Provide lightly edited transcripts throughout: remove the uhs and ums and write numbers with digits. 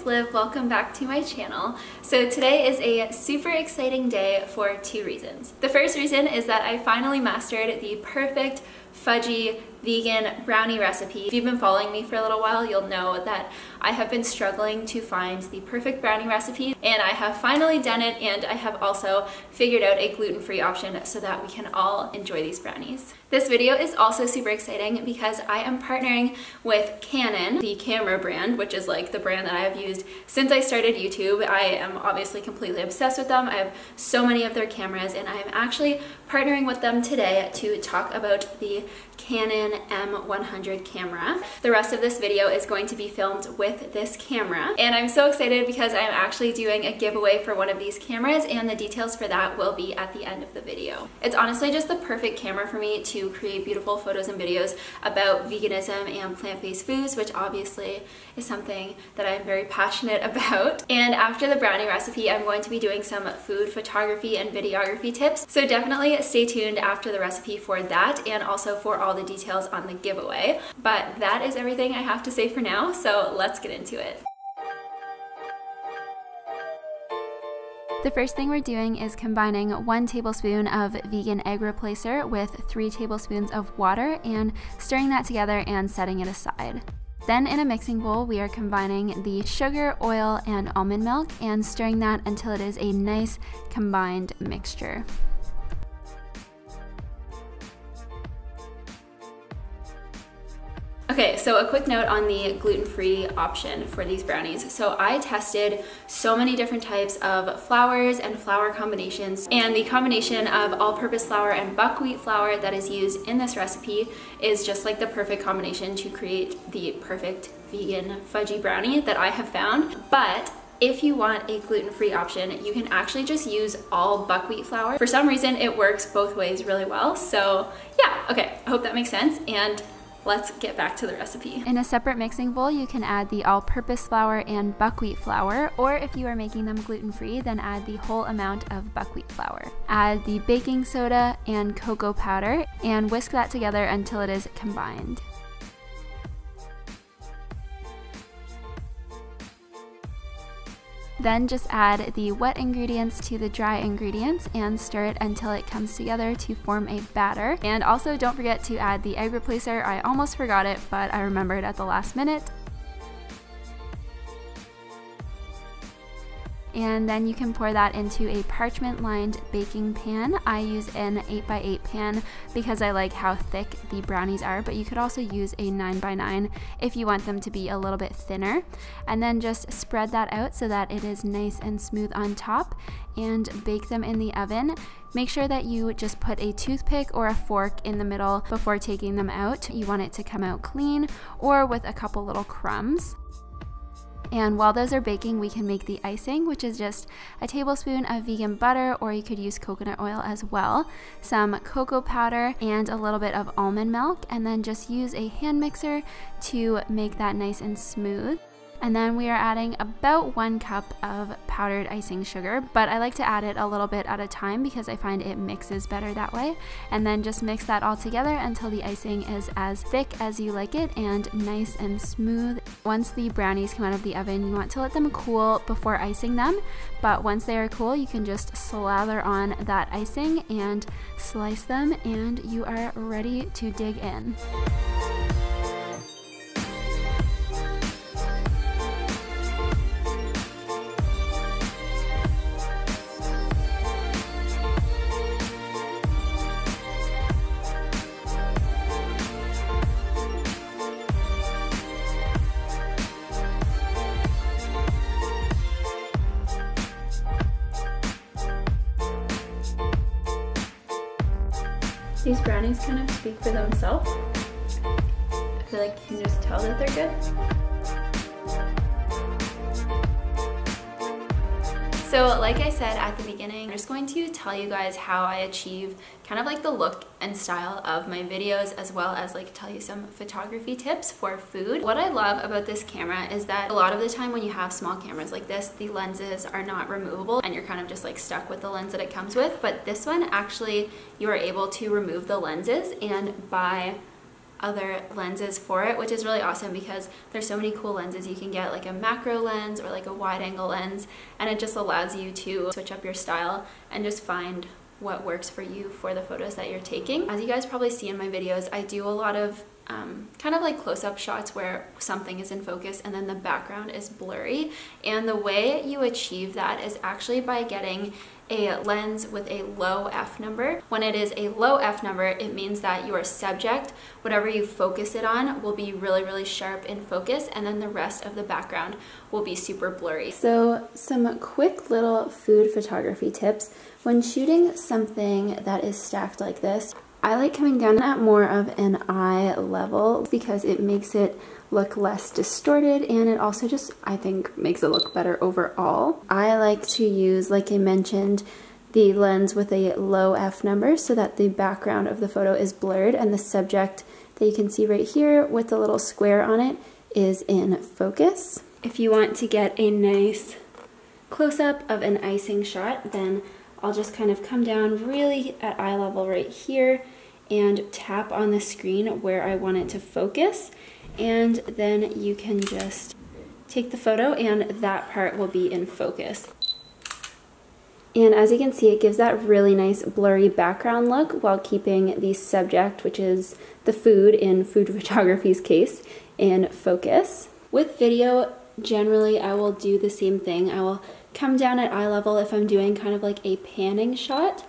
Liv, welcome back to my channel. So today is a super exciting day for two reasons. The first reason is that I finally mastered the perfect fudgy vegan brownie recipe. If you've been following me for a little while, you'll know that I have been struggling to find the perfect brownie recipe, and I have finally done it, and I have also figured out a gluten-free option so that we can all enjoy these brownies. This video is also super exciting because I am partnering with Canon, the camera brand, which is like the brand that I have used since I started YouTube. I am obviously completely obsessed with them. I have so many of their cameras, and I am actually partnering with them today to talk about the Canon M100 camera. The rest of this video is going to be filmed with this camera, and I'm so excited because I'm actually doing a giveaway for one of these cameras, and the details for that will be at the end of the video. It's honestly just the perfect camera for me to create beautiful photos and videos about veganism and plant-based foods, which obviously is something that I'm very passionate about. And after the brownie recipe, I'm going to be doing some food photography and videography tips, so definitely stay tuned after the recipe for that, and also for all the details on the giveaway. But that is everything I have to say for now, so let's get into it. The first thing we're doing is combining 1 tablespoon of vegan egg replacer with 3 tablespoons of water and stirring that together and setting it aside. Then in a mixing bowl, we are combining the sugar, oil, and almond milk and stirring that until it is a nice combined mixture. Okay, so a quick note on the gluten-free option for these brownies. So I tested so many different types of flours and flour combinations, and the combination of all-purpose flour and buckwheat flour that is used in this recipe is just like the perfect combination to create the perfect vegan fudgy brownie that I have found. But if you want a gluten-free option, you can actually just use all buckwheat flour. For some reason, it works both ways really well. So yeah, okay, I hope that makes sense, and let's get back to the recipe. In a separate mixing bowl, you can add the all-purpose flour and buckwheat flour, or if you are making them gluten-free, then add the whole amount of buckwheat flour. Add the baking soda and cocoa powder and whisk that together until it is combined. Then just add the wet ingredients to the dry ingredients and stir it until it comes together to form a batter. And also don't forget to add the egg replacer. I almost forgot it, but I remembered at the last minute. And then you can pour that into a parchment-lined baking pan. I use an 8x8 pan because I like how thick the brownies are, but you could also use a 9x9 if you want them to be a little bit thinner. And then just spread that out so that it is nice and smooth on top, and bake them in the oven. Make sure that you just put a toothpick or a fork in the middle before taking them out. You want it to come out clean or with a couple little crumbs. And while those are baking, we can make the icing, which is just a tablespoon of vegan butter, or you could use coconut oil as well, some cocoa powder, and a little bit of almond milk, and then just use a hand mixer to make that nice and smooth. And then we are adding about 1 cup of powdered icing sugar, but I like to add it a little bit at a time because I find it mixes better that way. And then just mix that all together until the icing is as thick as you like it and nice and smooth. Once the brownies come out of the oven, you want to let them cool before icing them, but once they are cool, you can just slather on that icing and slice them, and you are ready to dig in. These brownies kind of speak for themselves. I feel like you can just tell that they're good. So like I said at the beginning, I'm just going to tell you guys how I achieve kind of like the look and style of my videos, as well as like tell you some photography tips for food. What I love about this camera is that a lot of the time when you have small cameras like this, the lenses are not removable and you're kind of just like stuck with the lens that it comes with. But this one, actually, you are able to remove the lenses, and by other lenses for it, which is really awesome because there's so many cool lenses you can get, like a macro lens or like a wide angle lens, and it just allows you to switch up your style and just find what works for you for the photos that you're taking. As you guys probably see in my videos, I do a lot of kind of like close-up shots where something is in focus and then the background is blurry, and the way you achieve that is actually by getting a lens with a low f number. When it is a low f number, it means that your subject, whatever you focus it on, will be really sharp in focus, and then the rest of the background will be super blurry. So some quick little food photography tips. When shooting something that is stacked like this, I like coming down at more of an eye level because it makes it look less distorted, and it also just, I think, makes it look better overall. I like to use, like I mentioned, the lens with a low f number so that the background of the photo is blurred and the subject that you can see right here with the little square on it is in focus. If you want to get a nice close-up of an icing shot, then I'll just kind of come down really at eye level right here and tap on the screen where I want it to focus, and then you can just take the photo and that part will be in focus. And as you can see, it gives that really nice blurry background look while keeping the subject, which is the food in food photography's case, in focus. With video, generally I will do the same thing. I will come down at eye level if I'm doing kind of like a panning shot,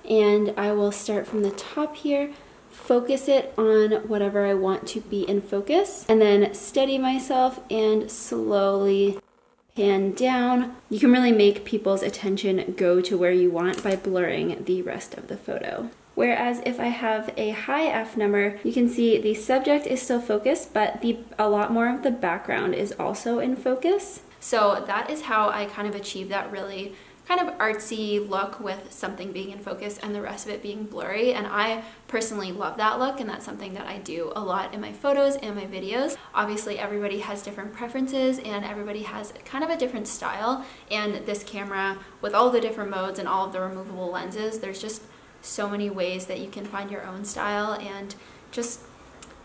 and I will start from the top here, focus it on whatever I want to be in focus, and then steady myself and slowly pan down. You can really make people's attention go to where you want by blurring the rest of the photo. Whereas if I have a high f number, you can see the subject is still focused, but a lot more of the background is also in focus. So that is how I kind of achieve that really kind of artsy look with something being in focus and the rest of it being blurry. And I personally love that look, and that's something that I do a lot in my photos and my videos. Obviously everybody has different preferences and everybody has kind of a different style, and this camera with all the different modes and all of the removable lenses, there's just so many ways that you can find your own style and just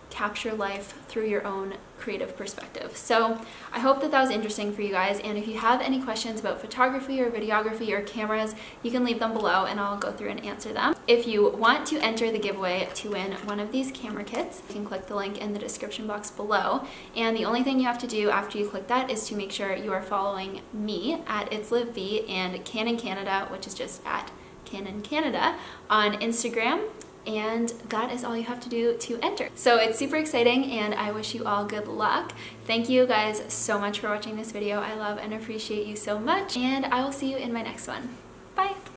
capture life through your own creative perspective. So I hope that that was interesting for you guys, and if you have any questions about photography or videography or cameras, you can leave them below and I'll go through and answer them. If you want to enter the giveaway to win one of these camera kits, you can click the link in the description box below, and the only thing you have to do after you click that is to make sure you are following me at itslivv and Canon Canada, which is just at Canon Canada on Instagram. And that is all you have to do to enter. So it's super exciting, and I wish you all good luck. Thank you guys so much for watching this video. I love and appreciate you so much, and I will see you in my next one. Bye!